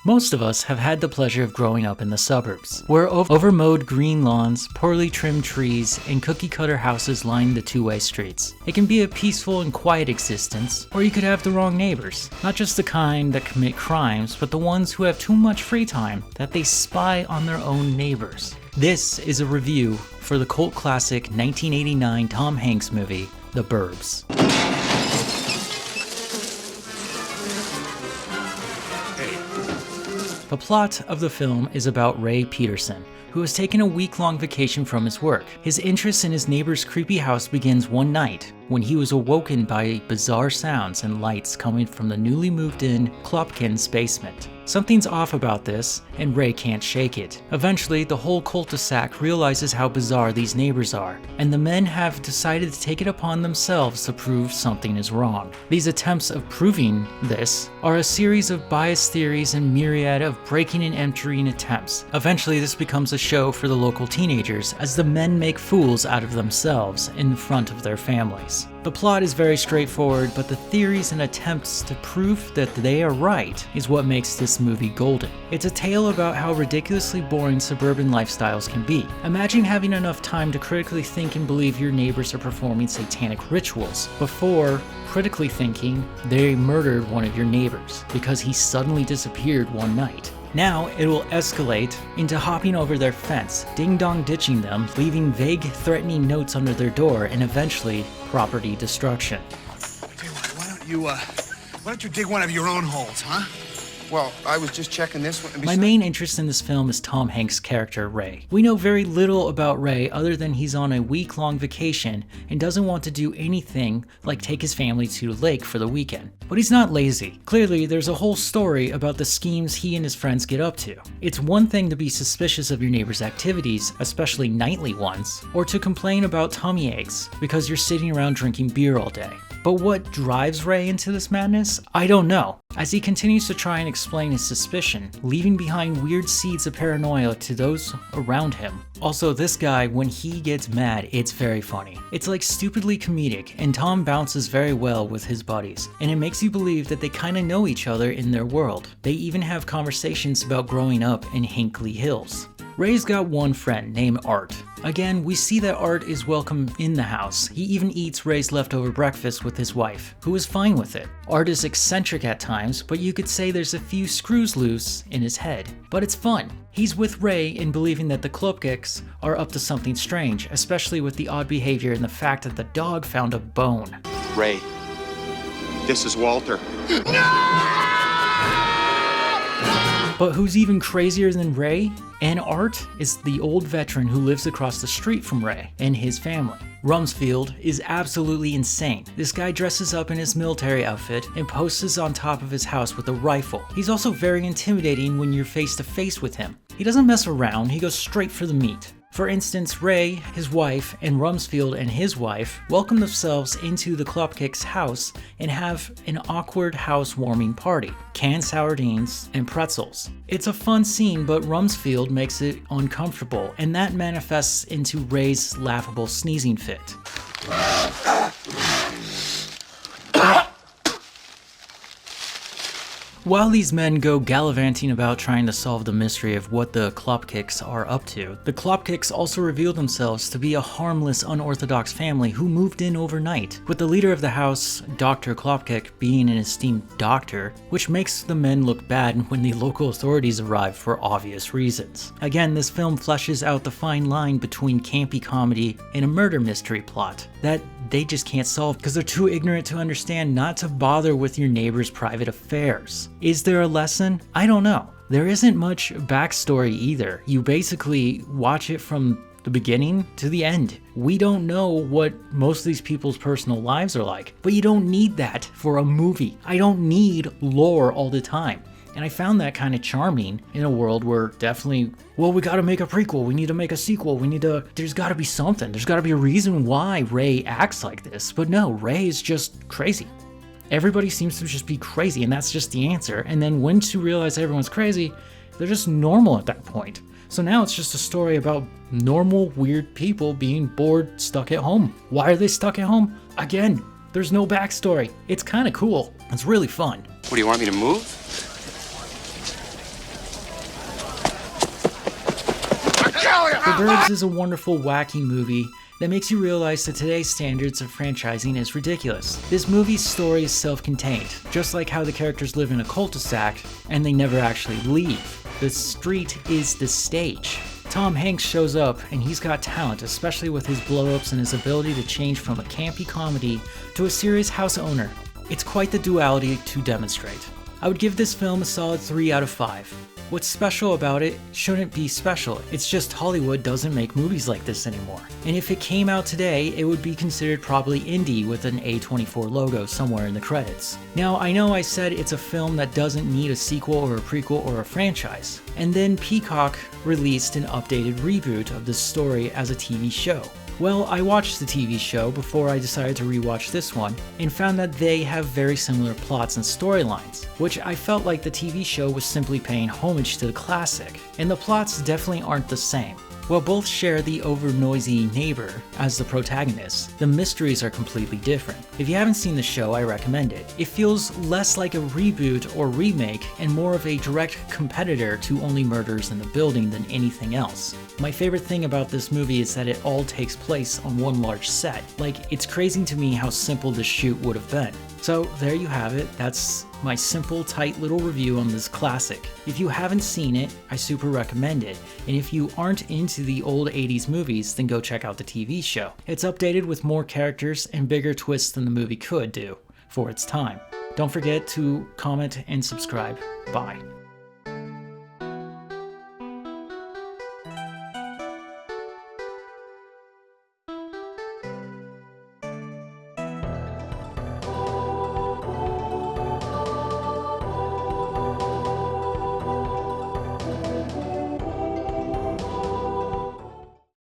Most of us have had the pleasure of growing up in the suburbs, where overmowed green lawns, poorly trimmed trees, and cookie-cutter houses line the two-way streets. It can be a peaceful and quiet existence, or you could have the wrong neighbors. Not just the kind that commit crimes, but the ones who have too much free time that they spy on their own neighbors. This is a review for the cult classic 1989 Tom Hanks movie, The Burbs. The plot of the film is about Ray Peterson, who has taken a week-long vacation from his work. His interest in his neighbor's creepy house begins one night when he was awoken by bizarre sounds and lights coming from the newly moved-in Klopkin's basement. Something's off about this, and Ray can't shake it. Eventually, the whole cul-de-sac realizes how bizarre these neighbors are, and the men have decided to take it upon themselves to prove something is wrong. These attempts of proving this are a series of biased theories and myriad of breaking and entering attempts. Eventually, this becomes a show for the local teenagers as the men make fools out of themselves in front of their families. The plot is very straightforward, but the theories and attempts to prove that they are right is what makes this movie golden. It's a tale about how ridiculously boring suburban lifestyles can be. Imagine having enough time to critically think and believe your neighbors are performing satanic rituals before critically thinking they murdered one of your neighbors because he suddenly disappeared one night. Now it will escalate into hopping over their fence, ding-dong ditching them, leaving vague, threatening notes under their door, and eventually property destruction. Tell you what, why don't you dig one of your own holes, huh? Well, I was just checking this one. My main interest in this film is Tom Hanks' character, Ray. We know very little about Ray other than he's on a week-long vacation and doesn't want to do anything like take his family to the lake for the weekend. But he's not lazy. Clearly, there's a whole story about the schemes he and his friends get up to. It's one thing to be suspicious of your neighbor's activities, especially nightly ones, or to complain about tummy aches because you're sitting around drinking beer all day. But what drives Ray into this madness? I don't know, as he continues to try and explain his suspicion, leaving behind weird seeds of paranoia to those around him. Also, this guy, when he gets mad, it's very funny. It's like stupidly comedic, and Tom bounces very well with his buddies, and it makes you believe that they kinda know each other in their world. They even have conversations about growing up in Hinkley Hills. Ray's got one friend named Art. Again, we see that Art is welcome in the house. He even eats Ray's leftover breakfast with his wife, who is fine with it. Art is eccentric at times, but you could say there's a few screws loose in his head. But it's fun. He's with Ray in believing that the Klopkins are up to something strange, especially with the odd behavior and the fact that the dog found a bone. Ray, this is Walter. But who's even crazier than Ray and Art is the old veteran who lives across the street from Ray and his family. Rumsfeld is absolutely insane. This guy dresses up in his military outfit and poses on top of his house with a rifle. He's also very intimidating when you're face to face with him. He doesn't mess around, he goes straight for the meat. For instance, Ray, his wife, and Rumsfeld and his wife welcome themselves into the Klopkins' house and have an awkward housewarming party. Canned sardines and pretzels. It's a fun scene, but Rumsfeld makes it uncomfortable, and that manifests into Ray's laughable sneezing fit. While these men go gallivanting about trying to solve the mystery of what the Klopkins are up to, the Klopkins also reveal themselves to be a harmless, unorthodox family who moved in overnight, with the leader of the house, Dr. Klopkin, being an esteemed doctor, which makes the men look bad when the local authorities arrive for obvious reasons. Again, this film fleshes out the fine line between campy comedy and a murder mystery plot that they just can't solve because they're too ignorant to understand not to bother with your neighbor's private affairs. Is there a lesson? I don't know. There isn't much backstory either. You basically watch it from the beginning to the end. We don't know what most of these people's personal lives are like, but you don't need that for a movie. I don't need lore all the time. And I found that kind of charming in a world where definitely, well, we gotta make a prequel, we need to make a sequel, there's gotta be something, there's gotta be a reason why Ray acts like this. But no, Ray is just crazy. Everybody seems to just be crazy, and that's just the answer. And then once you realize everyone's crazy, they're just normal at that point. So now it's just a story about normal, weird people being bored, stuck at home. Why are they stuck at home? Again, there's no backstory. It's kind of cool. It's really fun. What, do you want me to move? The Burbs is a wonderful, wacky movie that makes you realize that today's standards of franchising is ridiculous. This movie's story is self-contained, just like how the characters live in a cul-de-sac and they never actually leave. The street is the stage. Tom Hanks shows up and he's got talent, especially with his blow-ups and his ability to change from a campy comedy to a serious house owner. It's quite the duality to demonstrate. I would give this film a solid 3 out of 5. What's special about it shouldn't be special, it's just Hollywood doesn't make movies like this anymore. And if it came out today, it would be considered probably indie with an A24 logo somewhere in the credits. Now, I know I said it's a film that doesn't need a sequel or a prequel or a franchise. And then Peacock released an updated reboot of this story as a TV show. Well, I watched the TV show before I decided to rewatch this one, and found that they have very similar plots and storylines, which I felt like the TV show was simply paying homage to the classic, and the plots definitely aren't the same. While both share the over-noisy neighbor as the protagonist, the mysteries are completely different. If you haven't seen the show, I recommend it. It feels less like a reboot or remake and more of a direct competitor to Only Murders in the Building than anything else. My favorite thing about this movie is that it all takes place on one large set. Like, it's crazy to me how simple the shoot would have been. So there you have it, that's my simple, tight little review on this classic. If you haven't seen it, I super recommend it, and if you aren't into the old 80s movies, then go check out the TV show. It's updated with more characters and bigger twists than the movie could do for its time. Don't forget to comment and subscribe. Bye.